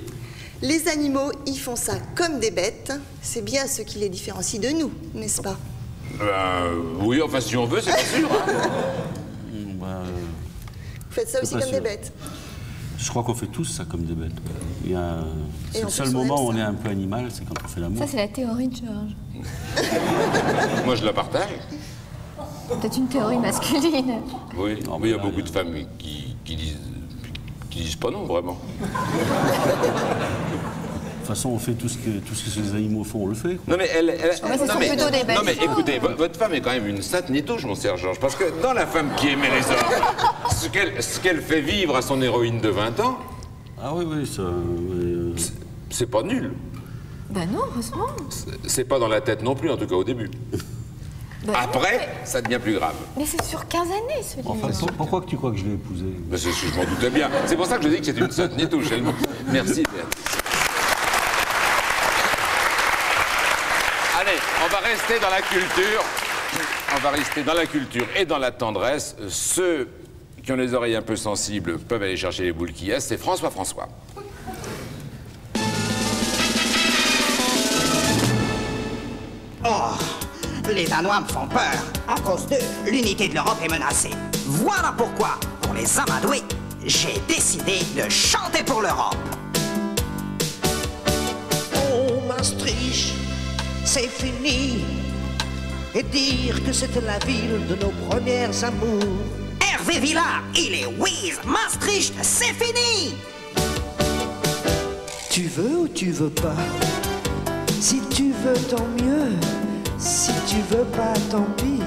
Les animaux, ils font ça comme des bêtes. C'est bien ce qui les différencie de nous, n'est-ce pas? Oui, enfin, si on veut, c'est pas sûr. Hein. Vous faites ça aussi comme des bêtes. Je crois qu'on fait tous ça comme des bêtes. C'est le seul plus, on moment où aime on ça. est un peu animal, c'est quand on fait l'amour. Ça, c'est la théorie de Georges. Moi, je la partage. Peut-être une théorie masculine. Oui, mais il y a beaucoup de femmes qui disent pas non, vraiment. façon, on fait tout ce que ces animaux font, on le fait. Non mais non mais écoutez, votre femme est quand même une sainte nitouche, mon cher Georges, parce que dans La femme qui aimait les hommes, ce qu'elle fait vivre à son héroïne de 20 ans... Ah oui, ça... C'est pas nul. Ben non, heureusement. C'est pas dans la tête non plus, en tout cas au début. Après, ça devient plus grave. Mais c'est sur 15 années, ce livre. Enfin, pourquoi que tu crois que je l'ai épousée? Ben, je m'en doutais bien. C'est pour ça que je dis que c'est une sainte nitouche. Merci, Béatrice. Allez, on va rester dans la culture. On va rester dans la culture et dans la tendresse. Ceux qui ont les oreilles un peu sensibles peuvent aller chercher les boules qui est. C'est François. Oh, les Danois me font peur. À cause d'eux, l'unité de l'Europe est menacée. Voilà pourquoi, pour les amadoués, j'ai décidé de chanter pour l'Europe. Oh, Maastricht, c'est fini. Et dire que c'était la ville de nos premières amours. Hervé Villard, il est whiz. Maastricht, c'est fini. Tu veux ou tu veux pas? Si tu veux, tant mieux. Si tu veux pas, tant pis.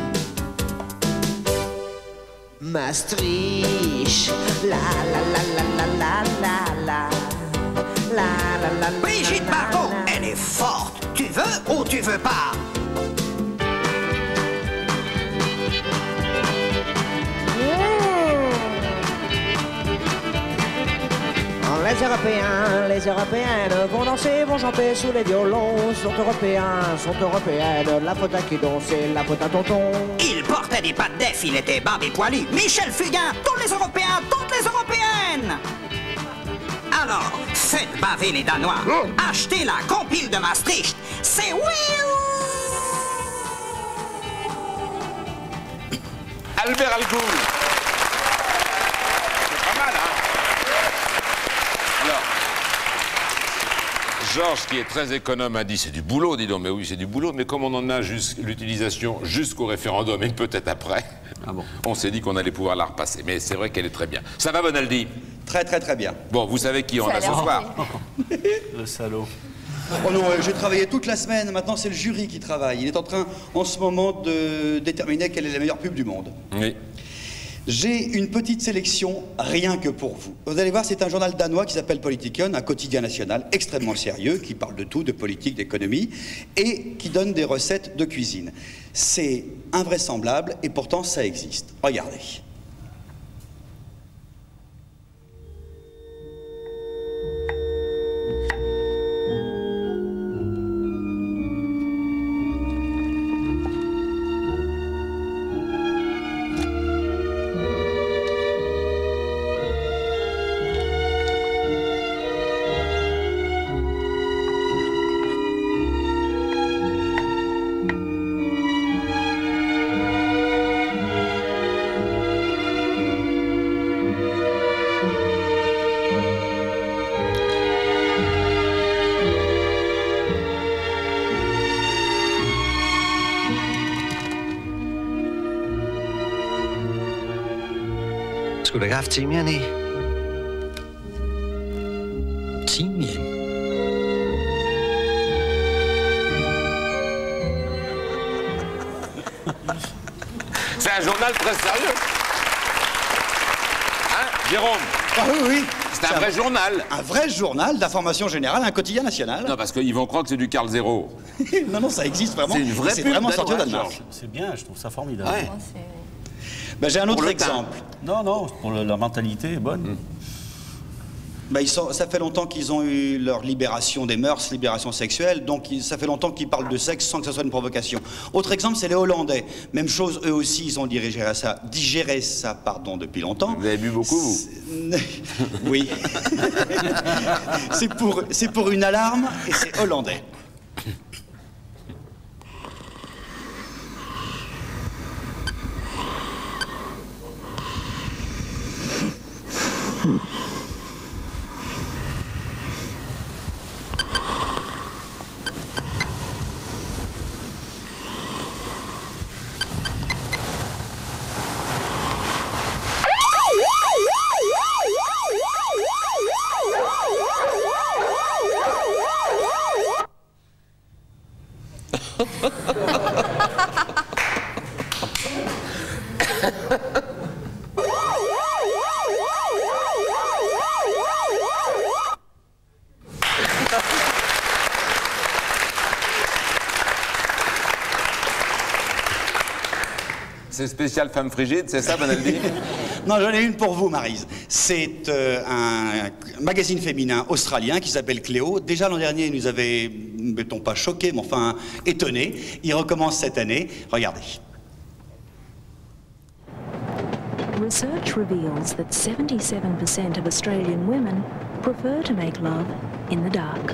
Maastricht, la la la la la la la la la la. Brigitte Bardot, elle est forte. Tu veux ou tu veux pas? Les Européens, les Européennes vont danser, vont chanter sous les violons. Sont Européens, sont Européennes. La faute à qui danse, c'est la faute à tonton. Il portait des pattes d'EF, il était barbe et poilu. Michel Fugain, tous les Européens, toutes les Européennes. Alors, faites baver les Danois. Achetez la compile de Maastricht. C'est oui. Albert Algoul. C'est pas mal, hein? Alors, Georges, qui est très économe, a dit c'est du boulot, dis donc. Mais oui, c'est du boulot, mais comme on en a l'utilisation jusqu'au référendum et peut-être après, on s'est dit qu'on allait pouvoir la repasser. Mais c'est vrai qu'elle est très bien. Ça va, Bonaldi? Très bien. Bon, vous savez qui on a ce soir? Le salaud. Oh non, j'ai travaillé toute la semaine, maintenant c'est le jury qui travaille. Il est en train, en ce moment, de déterminer quelle est la meilleure pub du monde. Oui. J'ai une petite sélection rien que pour vous. Vous allez voir, c'est un journal danois qui s'appelle Politiken, un quotidien national extrêmement sérieux, qui parle de tout, de politique, d'économie, et qui donne des recettes de cuisine. C'est invraisemblable, et pourtant ça existe. Regardez. Skulle du ikke have haft timian i? Timian? C'est un journal très sérieux. Hein, Jérôme? Ah oui. C'est un vrai journal. Un vrai journal d'information générale, un quotidien national. Non, parce qu'ils vont croire que c'est du Carl Zéro. non, ça existe vraiment. C'est une vraie pub vraiment sorti au danoise, Danemark. C'est bien, je trouve ça formidable. Ouais. Ben, j'ai un autre exemple. Non, pour la mentalité est bonne. Ben, ça fait longtemps qu'ils ont eu leur libération des mœurs, libération sexuelle, donc ça fait longtemps qu'ils parlent de sexe sans que ce soit une provocation. Autre exemple, c'est les Hollandais. Même chose, eux aussi, ils ont digéré ça depuis longtemps. Vous avez bu beaucoup, vous? Oui. c'est pour une alarme et c'est hollandais. C'est spécial femme frigide, c'est ça, Bonaldi? Non, j'en ai une pour vous, Maryse. C'est un magazine féminin australien qui s'appelle Cléo. Déjà l'an dernier, il nous avait, mettons pas choqué, mais enfin étonné. Il recommence cette année. Regardez. Research reveals that 77% of Australian women prefer to make love in the dark.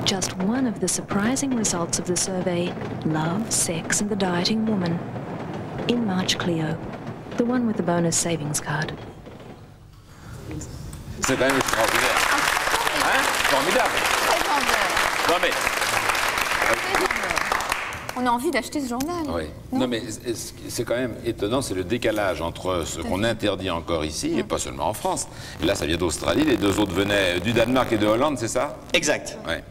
Just one of the surprising results of the survey, Love, Sex and the Dieting Woman. In March Cleo, the one with the bonus savings card. C'est quand même extraordinaire. Hein? Formidable. Non mais... On a envie d'acheter ce journal. Oui. Non mais c'est quand même étonnant, c'est le décalage entre ce qu'on interdit encore ici, et pas seulement en France. Et là, ça vient d'Australie, les deux autres venaient du Danemark et de Hollande, c'est ça? Exact. Ouais.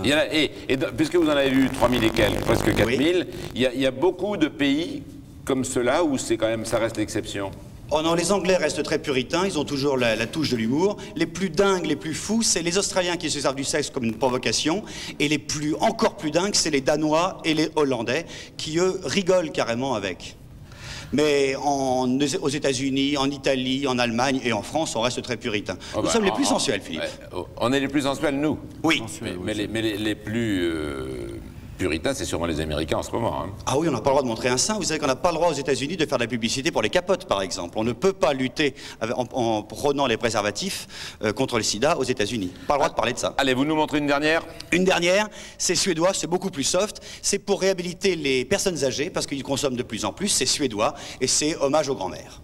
Il y en a, puisque vous en avez vu 3000 et quelques, presque 4000, il y a beaucoup de pays comme ceux-là où c'est quand même, ça reste l'exception. Oh non, les Anglais restent très puritains, ils ont toujours la touche de l'humour. Les plus dingues, les plus fous, c'est les Australiens qui se servent du sexe comme une provocation. Et les encore plus dingues, c'est les Danois et les Hollandais qui, eux, rigolent carrément avec. Mais aux États-Unis, en Italie, en Allemagne et en France, on reste très puritains. Nous sommes les plus sensuels, Philippe. On est les plus sensuels, nous. Oui. Mais les plus puritains, c'est sûrement les Américains en ce moment. Hein. Ah oui, on n'a pas le droit de montrer un sein. Vous savez qu'on n'a pas le droit aux États-Unis de faire de la publicité pour les capotes, par exemple. On ne peut pas lutter en prônant les préservatifs contre le sida aux États-Unis. Pas le droit de parler de ça. Allez, vous nous montrez une dernière? Une dernière, c'est suédois, c'est beaucoup plus soft. C'est pour réhabiliter les personnes âgées, parce qu'ils consomment de plus en plus. C'est suédois, et c'est hommage aux grands-mères.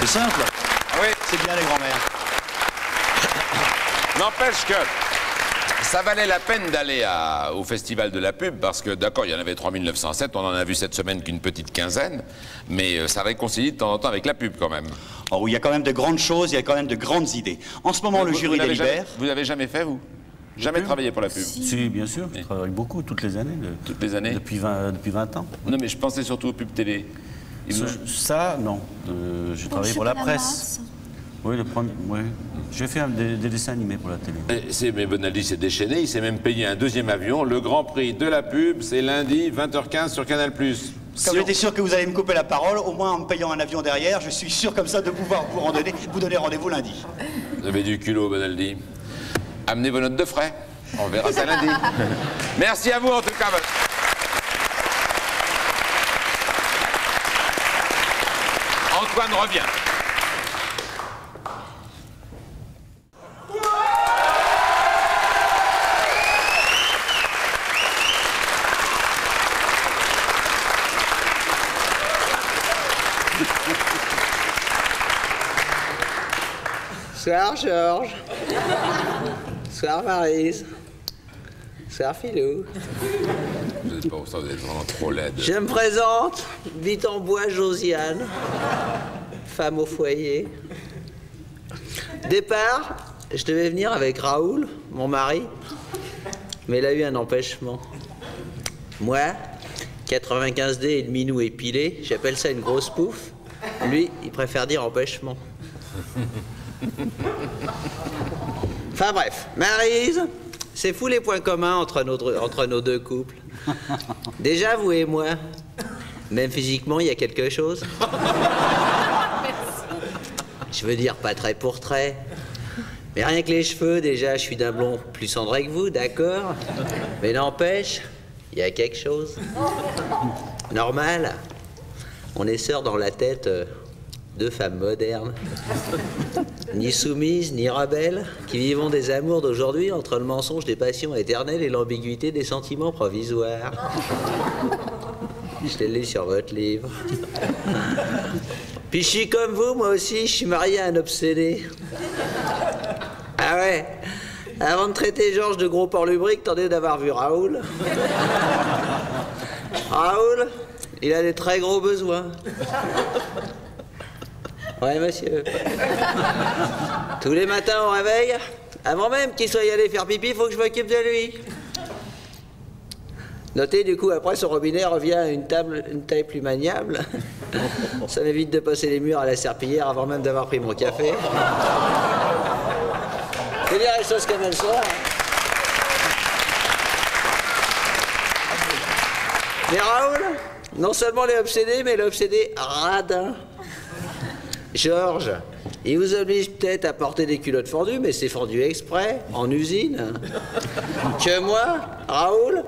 C'est simple. Oui. C'est bien les grands-mères. N'empêche que ça valait la peine d'aller au festival de la pub parce que, d'accord, il y en avait 3907, on en a vu cette semaine qu'une petite quinzaine, mais ça réconcilie de temps en temps avec la pub quand même. Oh oui, il y a quand même de grandes choses, il y a quand même de grandes idées. En ce moment, le jury délibère. Vous n'avez jamais fait, vous? Jamais travaillé pour la pub? Si, bien sûr, je travaille beaucoup, toutes les années. Toutes les années? Depuis 20 ans. Non, mais je pensais surtout aux pubs télé. Ça, non. J'ai travaillé pour la presse. Oui, oui. J'ai fait des dessins animés pour la télé. Mais Bonaldi s'est déchaîné, il s'est même payé un deuxième avion. Le Grand Prix de la pub, c'est lundi, 20h15 sur Canal+. Comme j'étais sûr que vous allez me couper la parole, au moins en me payant un avion derrière, je suis sûr comme ça de pouvoir vous donner rendez-vous lundi. Vous avez du culot, Bonaldi. Amenez vos notes de frais. On verra ça lundi. Merci à vous, en tout cas. Antoine revient. Soir Georges. Soir Maryse. Soir Philou. Vous êtes pas ça, vous êtes vraiment trop laide. Je me présente, vite en bois Josiane, femme au foyer. Départ, je devais venir avec Raoul, mon mari, mais il a eu un empêchement. Moi, 95D et le minou épilé, j'appelle ça une grosse pouffe. Lui, il préfère dire empêchement. Enfin bref, Maryse, c'est fou les points communs entre nos deux couples. Déjà, vous et moi, même physiquement, il y a quelque chose. Je veux dire, pas trait pour trait. Mais rien que les cheveux, déjà, je suis d'un blond plus cendré que vous, d'accord? Mais n'empêche, il y a quelque chose. Normal. On est sœurs dans la tête, deux femmes modernes, ni soumises, ni rebelles, qui vivons des amours d'aujourd'hui entre le mensonge des passions éternelles et l'ambiguïté des sentiments provisoires. Je l'ai lu sur votre livre. Puis je suis comme vous, moi aussi, je suis marié à un obsédé. Ah ouais. Avant de traiter Georges de gros porc-lubrique, tentez d'avoir vu Raoul. Raoul, il a des très gros besoins. Ouais, monsieur. Tous les matins au réveil, avant même qu'il soit allé faire pipi, il faut que je m'occupe de lui. Notez, du coup, après, son robinet revient à une taille plus maniable. Ça m'évite de passer les murs à la serpillière avant même d'avoir pris mon café. Je veux dire les choses comme elles sont. Mais Raoul, non seulement les obsédés, mais l'obsédé radin. Georges, il vous oblige peut-être à porter des culottes fendues, mais c'est fendu exprès, en usine. Que moi, Raoul,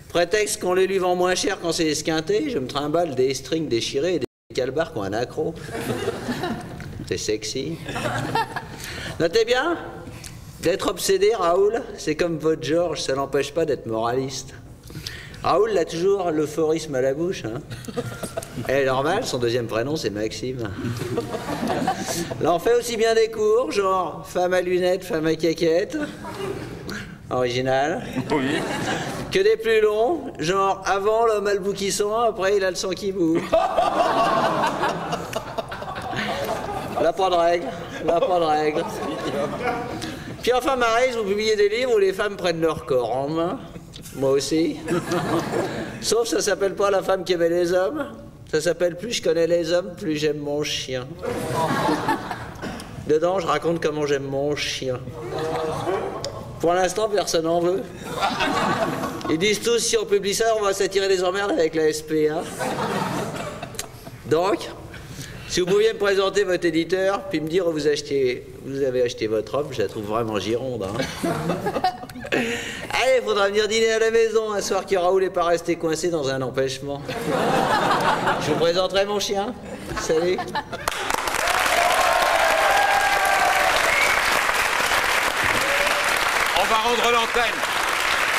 prétexte qu'on les lui vend moins cher quand c'est esquinté, je me trimballe des strings déchirés et des calbars qui ont un accro. C'est sexy. Notez bien, d'être obsédé, Raoul, c'est comme votre Georges, ça n'empêche pas d'être moraliste. Raoul a toujours l'euphorisme à la bouche. Hein. Elle est normale, son deuxième prénom c'est Maxime. Là on fait aussi bien des cours, genre femme à lunettes, femme à caquettes. Original. Oui. Que des plus longs, genre avant l'homme a le bout qui sent, après il a le sang qui boue. Là pas de règle, là pas de règle. Puis enfin Maryse, vous publiez des livres où les femmes prennent leur corps en main. Moi aussi. Sauf ça s'appelle pas La femme qui aimait les hommes. Ça s'appelle Plus je connais les hommes, plus j'aime mon chien. Dedans, je raconte comment j'aime mon chien. Pour l'instant, personne n'en veut. Ils disent tous, si on publie ça, on va s'attirer des emmerdes avec la SPA. Donc, si vous pouviez me présenter votre éditeur, puis me dire où vous avez acheté votre robe, je la trouve vraiment gironde. Hein. Allez, il faudra venir dîner à la maison un soir que Raoul n'est pas resté coincé dans un empêchement. Je vous présenterai mon chien. Salut. On va rendre l'antenne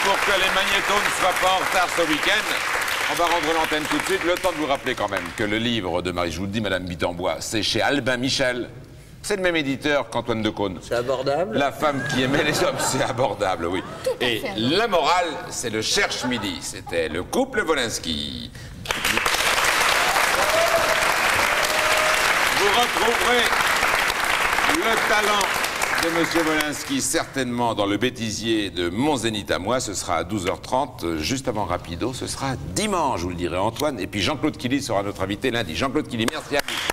pour que les magnétos ne soient pas en retard ce week-end. On va rendre l'antenne tout de suite. Le temps de vous rappeler quand même que le livre de Marie, je vous le dis, Madame Bittenbois, c'est chez Albin Michel. C'est le même éditeur qu'Antoine Decaune. C'est abordable. La femme qui aimait les hommes, c'est abordable, oui. Et la morale, c'est le cherche midi. C'était le couple Wolinski. Vous retrouverez le talent de Monsieur Wolinski certainement dans le bêtisier de Mon Zénith à moi. Ce sera à 12h30, juste avant Rapido. Ce sera dimanche, je vous le dirai, Antoine. Et puis Jean-Claude Killy sera notre invité lundi. Jean-Claude Killy, merci à vous.